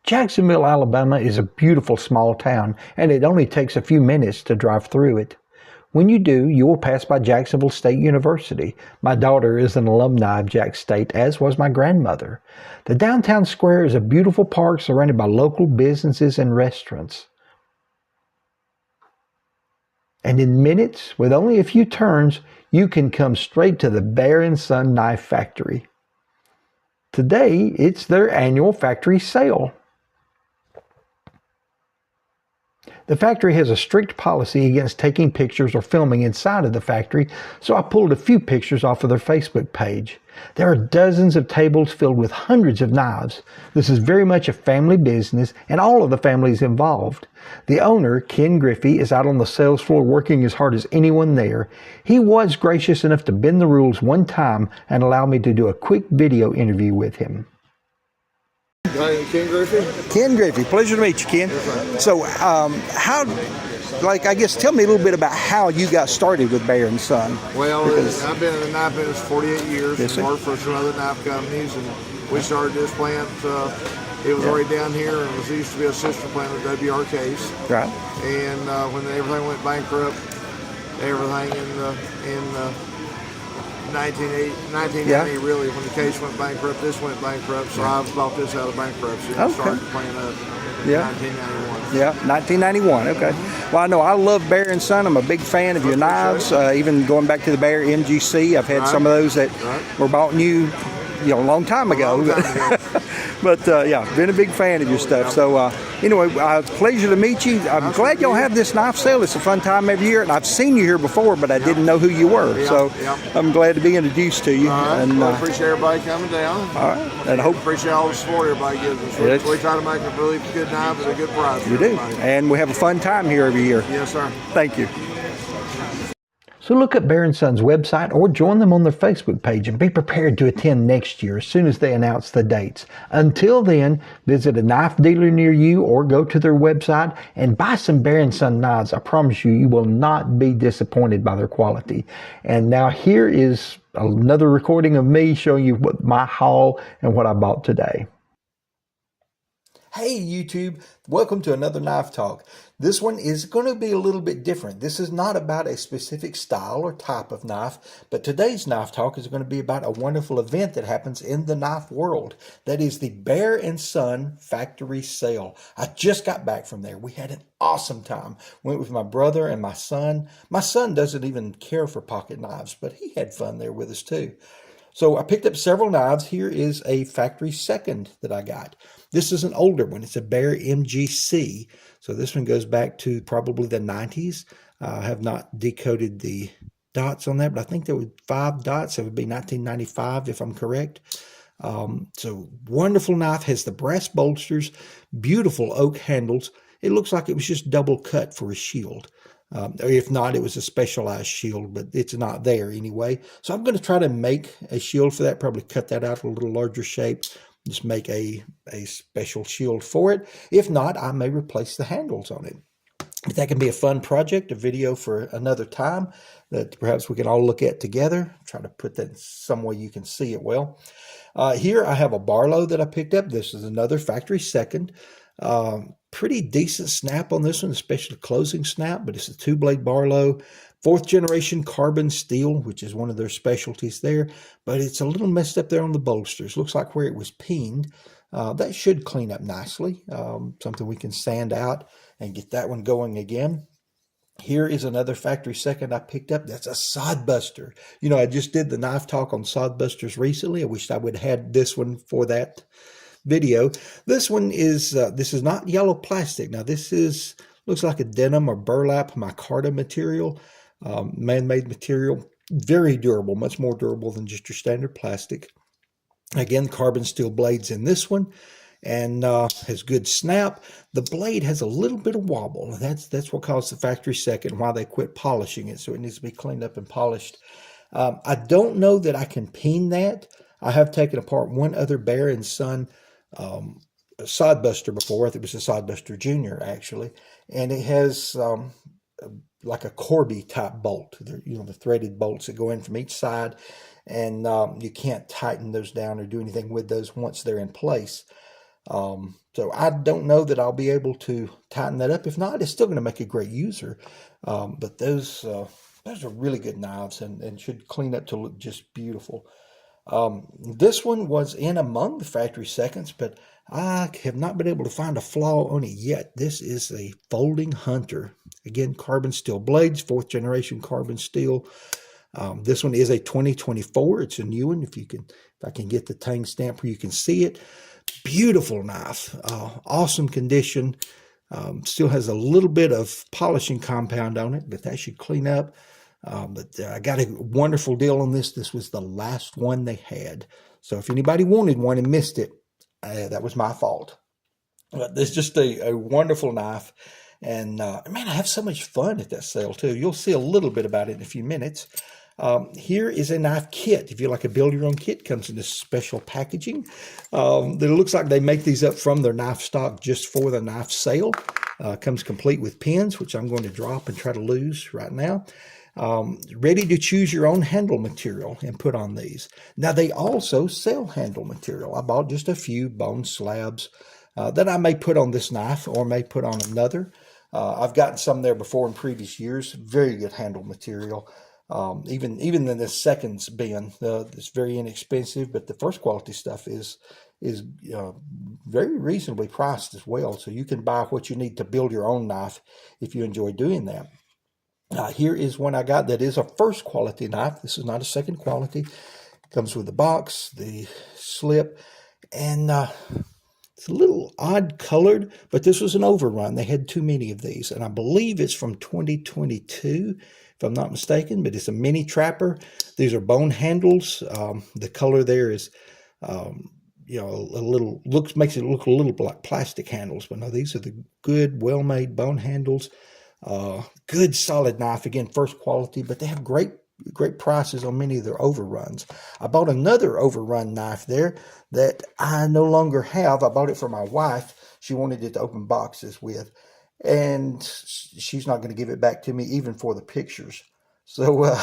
Jacksonville, Alabama is a beautiful small town, and it only takes a few minutes to drive through it. When you do, you will pass by Jacksonville State University. My daughter is an alumni of Jack State, as was my grandmother. The downtown square is a beautiful park surrounded by local businesses and restaurants. And in minutes, with only a few turns, you can come straight to the Bear & Son Knife Factory. Today, it's their annual factory sale. The factory has a strict policy against taking pictures or filming inside of the factory, so I pulled a few pictures off of their Facebook page. There are dozens of tables filled with hundreds of knives. This is very much a family business, and all of the families involved. The owner, Ken Griffy, is out on the sales floor working as hard as anyone there. He was gracious enough to bend the rules one time and allow me to do a quick video interview with him. Ken Griffy? Ken Griffy. Pleasure to meet you, Ken. So, tell me a little bit about how you got started with Bear & Son. Well, I've been in the knife business 48 years. Yes, worked for some other knife companies, and we started this plant. It was already down here, and it used to be a sister plant of WRK's. Right. And when everything went bankrupt, everything in 1990, really, when the case went bankrupt, this went bankrupt, so I bought this out of bankruptcy and started the plant up in 1991. Yeah, 1991, okay. Well, I know I love Bear & Son. I'm a big fan of your knives, even going back to the Bear MGC. I've had some of those that were bought new, a long time ago. But been a big fan of your stuff. So anyway, it's a pleasure to meet you. I'm glad y'all have this knife sale. It's a fun time every year, and I've seen you here before, but I didn't know who you were. So I'm glad to be introduced to you. And I appreciate everybody coming down. All right, and I hope appreciate all the support everybody gives us. We try to make a really good knife at a good price. You do, and we have a fun time here every year. Yes, sir. Thank you. So look up Bear & Son's website or join them on their Facebook page and be prepared to attend next year as soon as they announce the dates. Until then, visit a knife dealer near you or go to their website and buy some Bear & Son knives. I promise you, you will not be disappointed by their quality. And now here is another recording of me showing you what my haul and what I bought today. Hey YouTube, welcome to another Knife Talk. This one is going to be a little bit different. This is not about a specific style or type of knife, but today's Knife Talk is going to be about a wonderful event that happens in the knife world. That is the Bear & Son factory sale. I just got back from there. We had an awesome time. Went with my brother and my son. My son doesn't even care for pocket knives, but he had fun there with us too. So I picked up several knives. Here is a factory second that I got. This is an older one. It's a Bear MGC. So this one goes back to probably the 90s. I have not decoded the dots on that, but I think there were 5 dots. It would be 1995 if I'm correct. So wonderful knife. Has the brass bolsters, beautiful oak handles. It looks like it was just double cut for a shield. Or if not, it was a specialized shield, but it's not there anyway. So I'm going to try to make a shield for that, probably cut that out a little larger shape, just make a special shield for it. If not, I may replace the handles on it. But that can be a fun project, a video for another time that perhaps we can all look at together. Try to put that in some way you can see it well. Here I have a Barlow that I picked up. This is another factory second. Pretty decent snap on this one, especially closing snap, but it's a 2-blade Barlow, 4th generation carbon steel, which is one of their specialties there, but it's a little messed up there on the bolsters. Looks like where it was peened. That should clean up nicely. Something we can sand out and get that one going again. Here is another factory second I picked up. That's a Sodbuster. You know, I just did the Knife Talk on Sodbusters recently. I wished I would have had this one for that video. This one is this is not yellow plastic. Now this is looks like a denim or burlap micarta material, man-made material, very durable, much more durable than just your standard plastic. Again, carbon steel blades in this one, and has good snap. The blade has a little bit of wobble. That's what caused the factory second, why they quit polishing it, so it needs to be cleaned up and polished. I don't know that I can peen that. I have taken apart one other Bear & Son Sodbuster before. I think it was a Sodbuster Junior actually, and it has like a Corby type bolt. They're, the threaded bolts that go in from each side, and you can't tighten those down or do anything with those once they're in place. So I don't know that I'll be able to tighten that up. If not, it's still going to make a great user. But those are really good knives and should clean up to look just beautiful. This one was in among the factory seconds, but I have not been able to find a flaw on it yet. This is a folding hunter. Again, carbon steel blades, 4th generation carbon steel. This one is a 2024. It's a new one. If I can get the tang stamp where you can see it. Beautiful knife, awesome condition. Still has a little bit of polishing compound on it, but that should clean up. But I got a wonderful deal on this. This was the last one they had. So if anybody wanted one and missed it, that was my fault. But it's just a wonderful knife. And man, I have so much fun at that sale too. You'll see a little bit about it in a few minutes. Here is a knife kit. If you like a build your own kit, comes in this special packaging. It looks like they make these up from their knife stock just for the knife sale. Comes complete with pins, which I'm going to drop and try to lose right now. Ready to choose your own handle material and put on these. Now they also sell handle material. I bought just a few bone slabs that I may put on this knife or may put on another. I've gotten some there before in previous years. Very good handle material. Even in the seconds bin, it's very inexpensive, but the first quality stuff is very reasonably priced as well. So you can buy what you need to build your own knife if you enjoy doing that. Here is one I got that is a first quality knife. This is not a second quality. It comes with the box, the slip, and it's a little odd colored, but this was an overrun. They had too many of these, and I believe it's from 2022, if I'm not mistaken, but it's a mini trapper. These are bone handles. The color there is, a little, makes it look a little like plastic handles, but no, these are the good, well-made bone handles. Good solid knife, again, first quality, but they have great prices on many of their overruns. I bought another overrun knife there that I no longer have. I bought it for my wife. She wanted it to open boxes with, and she's not going to give it back to me even for the pictures. So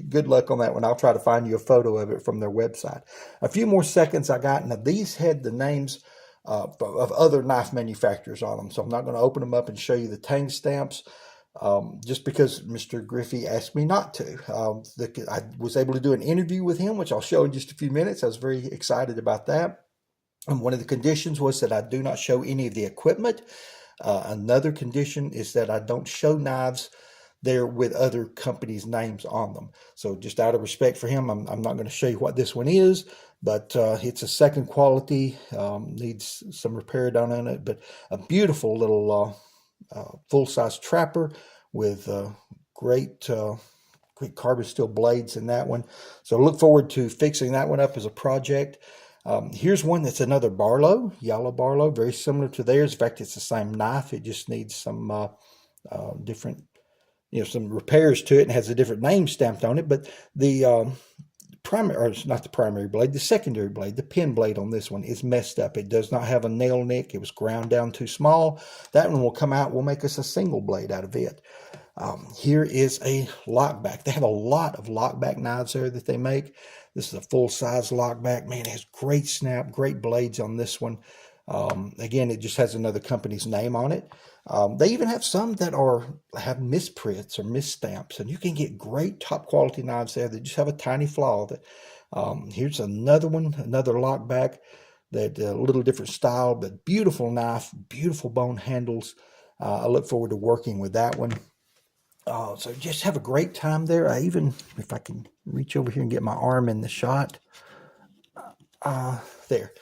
good luck on that one. I'll try to find you a photo of it from their website. A few more seconds I got. Now these had the names of other knife manufacturers on them, so I'm not going to open them up and show you the tang stamps just because Mr. Griffy asked me not to. I was able to do an interview with him, which I'll show in just a few minutes. I was very excited about that. And one of the conditions was that I do not show any of the equipment. Another condition is that I don't show knives there with other companies' names on them. So just out of respect for him, I'm not going to show you what this one is, but it's a second quality, needs some repair done on it, but a beautiful little full-size trapper with great carbon steel blades in that one. So look forward to fixing that one up as a project. Here's one that's another Barlow, yellow Barlow, very similar to theirs. In fact, it's the same knife. It just needs some different, some repairs to it, and has a different name stamped on it. But the primary, or it's not the primary blade, the secondary blade, the pin blade on this one is messed up. It does not have a nail nick. It was ground down too small. That one will come out. We'll make us a single blade out of it. Here is a lockback. They have a lot of lockback knives there that they make. This is a full-size lockback. Man, it has great snap, great blades on this one. Again, it just has another company's name on it. They even have some that have misprints or misstamps, and you can get great top-quality knives there that just have a tiny flaw. Here's another one, another lockback, that a little different style, but beautiful knife, beautiful bone handles. I look forward to working with that one. So just have a great time there. If I can reach over here and get my arm in the shot, there.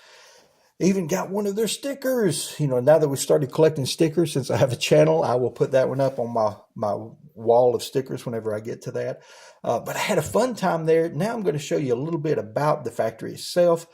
Even got one of their stickers. Now that we started collecting stickers, since I have a channel, I will put that one up on my wall of stickers whenever I get to that. But I had a fun time there. Now I'm going to show you a little bit about the factory itself,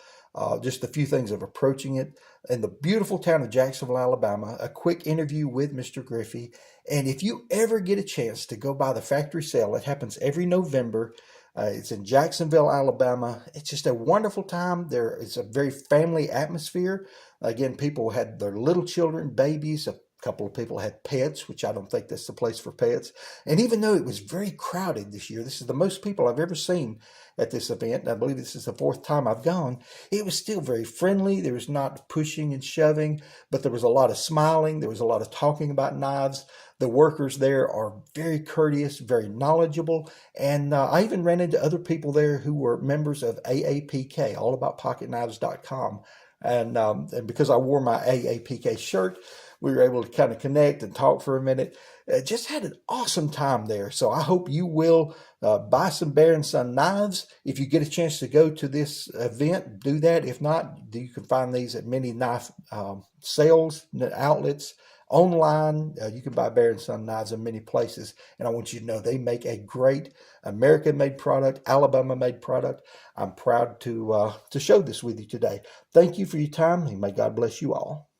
just a few things of approaching it. In the beautiful town of Jacksonville, Alabama, a quick interview with Mr. Griffy. And if you ever get a chance to go by the factory sale, it happens every November. It's in Jacksonville, Alabama. It's just a wonderful time. It's a very family atmosphere. Again, people had their little children, babies, couple of people had pets, which I don't think that's the place for pets. And even though it was very crowded this year, this is the most people I've ever seen at this event, and I believe this is the 4th time I've gone, it was still very friendly. There was not pushing and shoving, but there was a lot of smiling. There was a lot of talking about knives. The workers there are very courteous, very knowledgeable, and I even ran into other people there who were members of AAPK, allaboutpocketknives.com. And because I wore my AAPK shirt, we were able to kind of connect and talk for a minute. Just had an awesome time there. So I hope you will buy some Bear & Son knives. If you get a chance to go to this event, do that. If not, you can find these at many knife sales outlets. Online, you can buy Bear & Son knives in many places. And I want you to know they make a great American-made product, Alabama-made product. I'm proud to show this with you today. Thank you for your time, and may God bless you all.